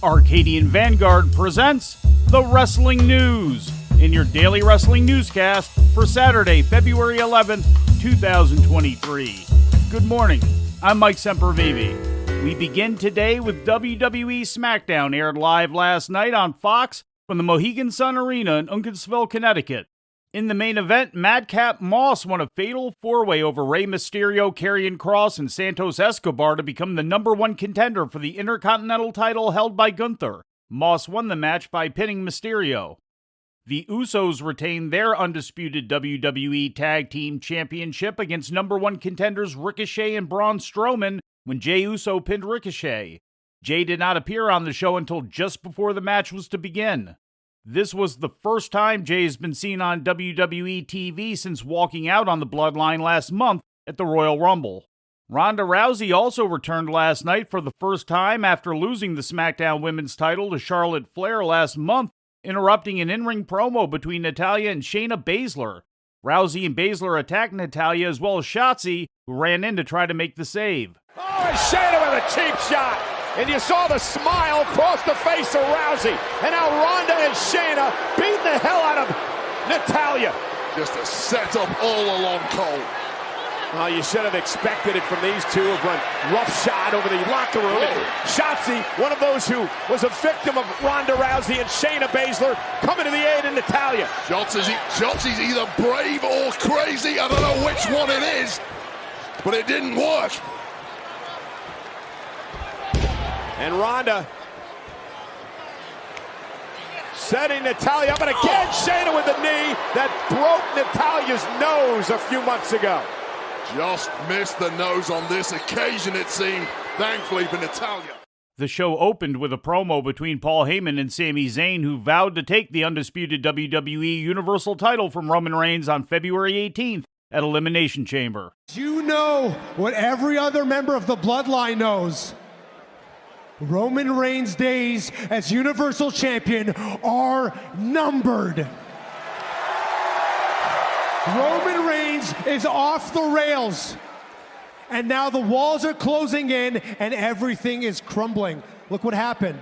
Arcadian Vanguard presents The Wrestling News in your daily wrestling newscast for Saturday, February 11th, 2023. Good morning, I'm Mike Sempervive. We begin today with WWE Smackdown, aired live last night on Fox from the Mohegan Sun Arena in Uncasville, Connecticut. In the main event, Madcap Moss won a fatal four-way over Rey Mysterio, Karrion Kross, and Santos Escobar to become the number one contender for the Intercontinental title held by Gunther. Moss won the match by pinning Mysterio. The Usos retained their undisputed WWE Tag Team Championship against number one contenders Ricochet and Braun Strowman when Jey Uso pinned Ricochet. Jey did not appear on the show until just before the match was to begin. This was the first time Jey has been seen on WWE TV since walking out on the Bloodline last month at the Royal Rumble. Ronda Rousey also returned last night for the first time after losing the SmackDown Women's title to Charlotte Flair last month, interrupting an in-ring promo between Natalya and Shayna Baszler. Rousey and Baszler attacked Natalya as well as Shotzi, who ran in to try to make the save. Oh, and Shayna with a cheap shot. And you saw the smile cross the face of Rousey. And now Ronda and Shayna beating the hell out of Natalya. Just a setup all along, Cole. Well, you should have expected it from these two. Have run roughshod over the locker room. Shotzi, one of those who was a victim of Ronda Rousey and Shayna Baszler, coming to the aid of Natalya. Shotzi's either brave or crazy. I don't know which one it is, but it didn't work. And Ronda setting Natalya up, and again Shayna with a knee that broke Natalya's nose a few months ago. Just missed the nose on this occasion, it seemed, thankfully for Natalya. The show opened with a promo between Paul Heyman and Sami Zayn, who vowed to take the undisputed WWE Universal title from Roman Reigns on February 18th at Elimination Chamber. You know what every other member of the Bloodline knows. Roman Reigns' days as Universal Champion are numbered. Roman Reigns is off the rails. And now the walls are closing in and everything is crumbling. Look what happened.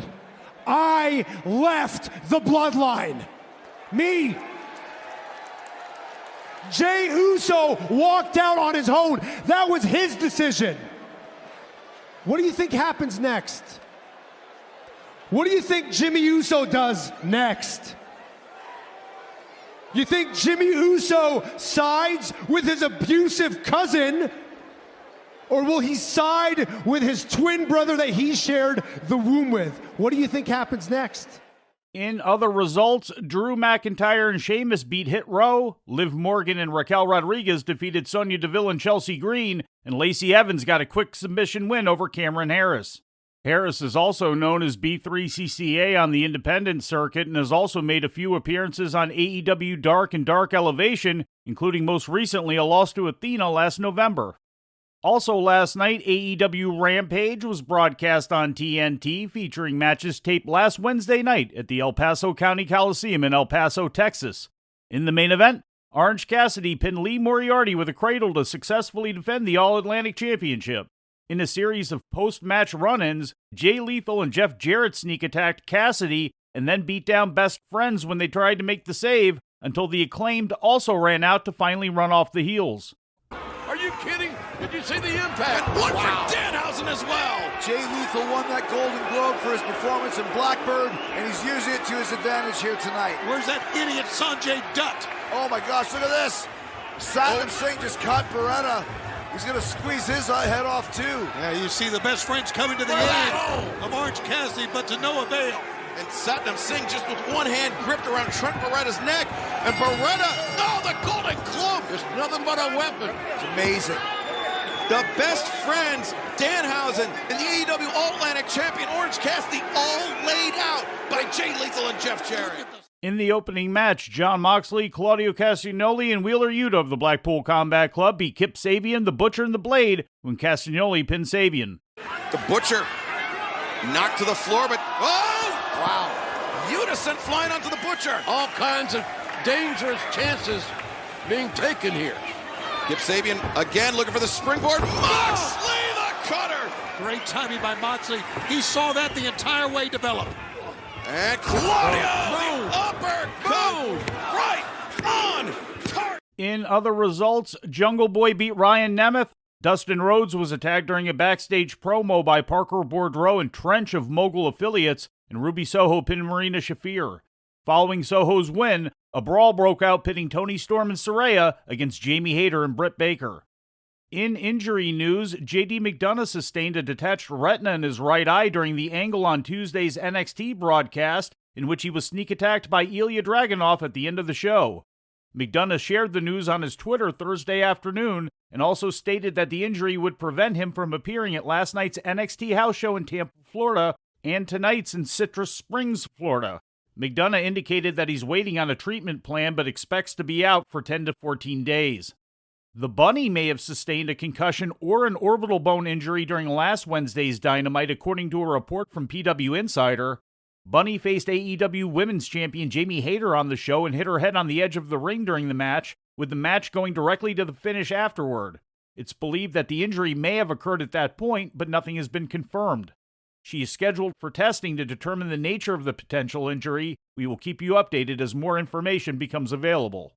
I left the Bloodline. Me. Jey Uso walked out on his own. That was his decision. What do you think happens next? What do you think Jimmy Uso does next? You think Jimmy Uso sides with his abusive cousin, or will he side with his twin brother that he shared the womb with? What do you think happens next? In other results, Drew McIntyre and Sheamus beat Hit Row, Liv Morgan and Raquel Rodriguez defeated Sonya Deville and Chelsea Green, and Lacey Evans got a quick submission win over Cameron Harris. Harris is also known as B3CCA on the independent circuit and has also made a few appearances on AEW Dark and Dark Elevation, including most recently a loss to Athena last November. Also last night, AEW Rampage was broadcast on TNT, featuring matches taped last Wednesday night at the El Paso County Coliseum in El Paso, Texas. In the main event, Orange Cassidy pinned Lee Moriarty with a cradle to successfully defend the All-Atlantic Championship. In a series of post-match run-ins, Jay Lethal and Jeff Jarrett sneak-attacked Cassidy and then beat down Best Friends when they tried to make the save, until the Acclaimed also ran out to finally run off the heels. Are you kidding? Did you see the impact? And one for Danhausen as well. Jay Lethal won that Golden Globe for his performance in Blackbird, and he's using it to his advantage here tonight. Where's that idiot Sanjay Dutt? Oh my gosh, look at this. Satnam Singh just caught Beretta. He's going to squeeze his head off, too. Yeah, you see the Best Friends coming to the aid of Orange Cassidy, but to no avail. And Satnam Singh just with one hand gripped around Trent Beretta's neck. And Beretta, the Golden Globe is nothing but a weapon. It's amazing. The Best Friends, Danhausen, and the AEW All-Atlantic Champion Orange Cassidy all laid out by Jay Lethal and Jeff Jarrett. In the opening match, Jon Moxley, Claudio Castagnoli, and Wheeler Yuta of the Blackpool Combat Club beat Kip Sabian, the Butcher, and the Blade when Castagnoli pinned Sabian. The Butcher knocked to the floor, but wow! Yuta sent flying onto the Butcher. All kinds of dangerous chances being taken here. Kip Sabian again looking for the springboard. Moxley the cutter. Great timing by Moxley. He saw that the entire way develop. And Claudio, the uppercut, right on target. In other results, Jungle Boy beat Ryan Nemeth. Dustin Rhodes was attacked during a backstage promo by Parker Boudreaux and Trench of Mogul Affiliates, and Ruby Soho pinned Marina Shafir. Following Soho's win, a brawl broke out pitting Toni Storm and Saraya against Jamie Hayter and Britt Baker. In injury news, JD McDonough sustained a detached retina in his right eye during the Angle on Tuesday's NXT broadcast, in which he was sneak attacked by Ilya Dragunov at the end of the show. McDonough shared the news on his Twitter Thursday afternoon and also stated that the injury would prevent him from appearing at last night's NXT house show in Tampa, Florida, and tonight's in Citrus Springs, Florida. McDonough indicated that he's waiting on a treatment plan but expects to be out for 10 to 14 days. The Bunny may have sustained a concussion or an orbital bone injury during last Wednesday's Dynamite, according to a report from PW Insider. Bunny faced AEW Women's Champion Jamie Hayter on the show and hit her head on the edge of the ring during the match, with the match going directly to the finish afterward. It's believed that the injury may have occurred at that point, but nothing has been confirmed. She is scheduled for testing to determine the nature of the potential injury. We will keep you updated as more information becomes available.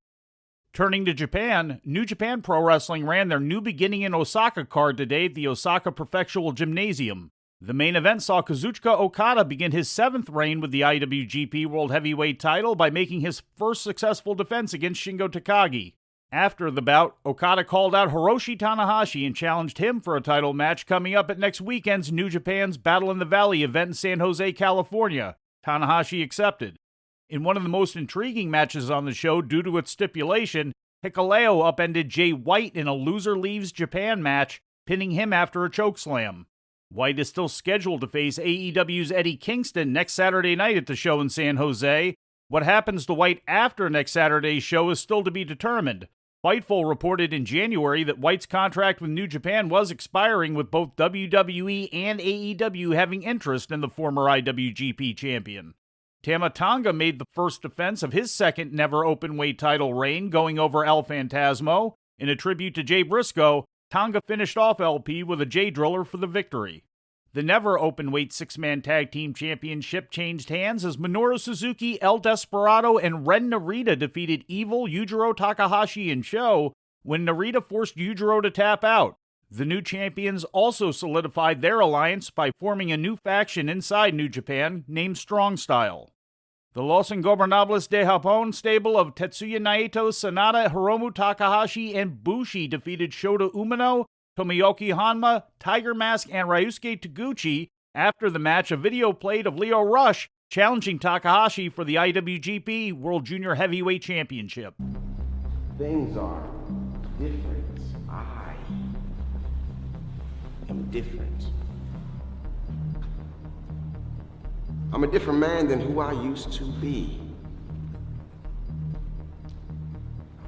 Turning to Japan, New Japan Pro Wrestling ran their New Beginning in Osaka card today at the Osaka Prefectural Gymnasium. The main event saw Kazuchika Okada begin his 7th reign with the IWGP World Heavyweight title by making his first successful defense against Shingo Takagi. After the bout, Okada called out Hiroshi Tanahashi and challenged him for a title match coming up at next weekend's New Japan's Battle in the Valley event in San Jose, California. Tanahashi accepted. In one of the most intriguing matches on the show due to its stipulation, Hikuleo upended Jay White in a loser leaves Japan match, pinning him after a chokeslam. White is still scheduled to face AEW's Eddie Kingston next Saturday night at the show in San Jose. What happens to White after next Saturday's show is still to be determined. Fightful reported in January that White's contract with New Japan was expiring, with both WWE and AEW having interest in the former IWGP champion. Tama Tonga made the first defense of his second never openweight title reign, going over El Phantasmo. In a tribute to Jay Briscoe, Tonga finished off LP with a Jay Driller for the victory. The never openweight 6-man tag team championship changed hands as Minoru Suzuki, El Desperado, and Ren Narita defeated Evil, Yujiro Takahashi, and Sho when Narita forced Yujiro to tap out. The new champions also solidified their alliance by forming a new faction inside New Japan named Strong Style. The Los Ingobernables de Japón stable of Tetsuya Naito, Sanada, Hiromu Takahashi, and Bushi defeated Shota Umino, Tomoyoki Hanma, Tiger Mask, and Ryusuke Taguchi. After the match, a video played of Leo Rush challenging Takahashi for the IWGP World Junior Heavyweight Championship. Things are different. I am different. I'm a different man than who I used to be.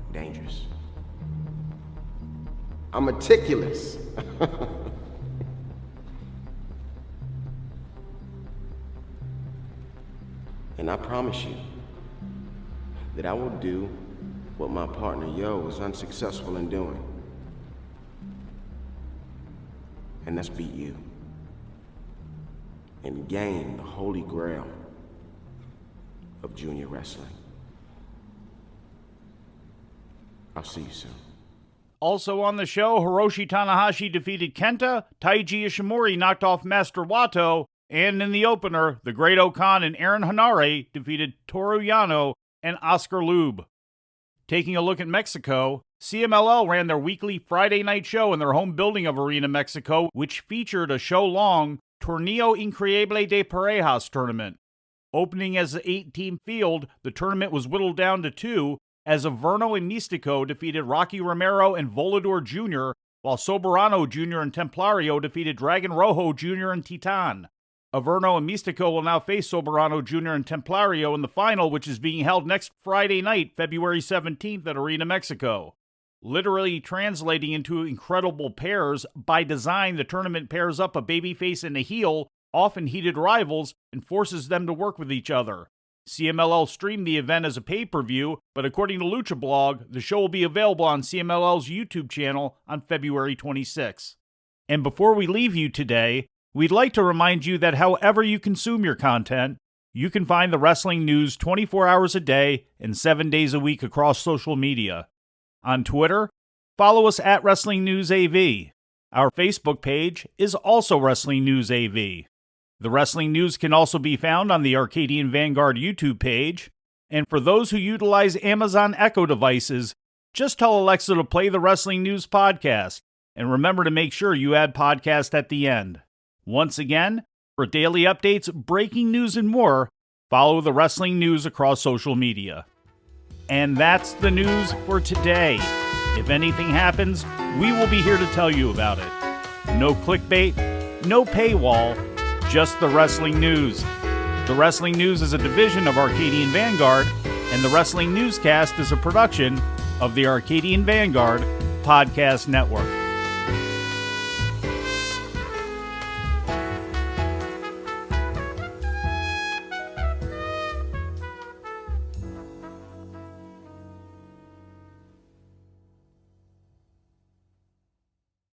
I'm dangerous. I'm meticulous. And I promise you that I will do what my partner Yo was unsuccessful in doing. And that's beat you. And gain the holy grail of junior wrestling. I'll see you soon. Also on the show, Hiroshi Tanahashi defeated Kenta, Taiji Ishimori knocked off Master Wato, and in the opener, the Great Okan and Aaron Hanare defeated Toru Yano and Oscar Lube. Taking a look at Mexico, CMLL ran their weekly Friday night show in their home building of Arena Mexico, which featured a show-long Torneo Increíble de Parejas tournament. Opening as an 8-team field, the tournament was whittled down to 2, as Averno and Mystico defeated Rocky Romero and Volador Jr., while Soberano Jr. and Templario defeated Dragon Rojo Jr. and Titan. Averno and Mystico will now face Soberano Jr. and Templario in the final, which is being held next Friday night, February 17th at Arena Mexico. Literally translating into incredible pairs, by design the tournament pairs up a babyface and a heel, often heated rivals, and forces them to work with each other. CMLL streamed the event as a pay-per-view, but according to Lucha Blog, the show will be available on CMLL's YouTube channel on February 26. And before we leave you today, we'd like to remind you that however you consume your content, you can find the wrestling news 24 hours a day and 7 days a week across social media. On Twitter, follow us at Wrestling News AV. Our Facebook page is also Wrestling News AV. The Wrestling News can also be found on the Arcadian Vanguard YouTube page. And for those who utilize Amazon Echo devices, just tell Alexa to play the Wrestling News podcast. And remember to make sure you add podcast at the end. Once again, for daily updates, breaking news, and more, follow the Wrestling News across social media. And that's the news for today. If anything happens, we will be here to tell you about it. No clickbait, no paywall, just the Wrestling News. The Wrestling News is a division of Arcadian Vanguard, and the Wrestling Newscast is a production of the Arcadian Vanguard Podcast Network.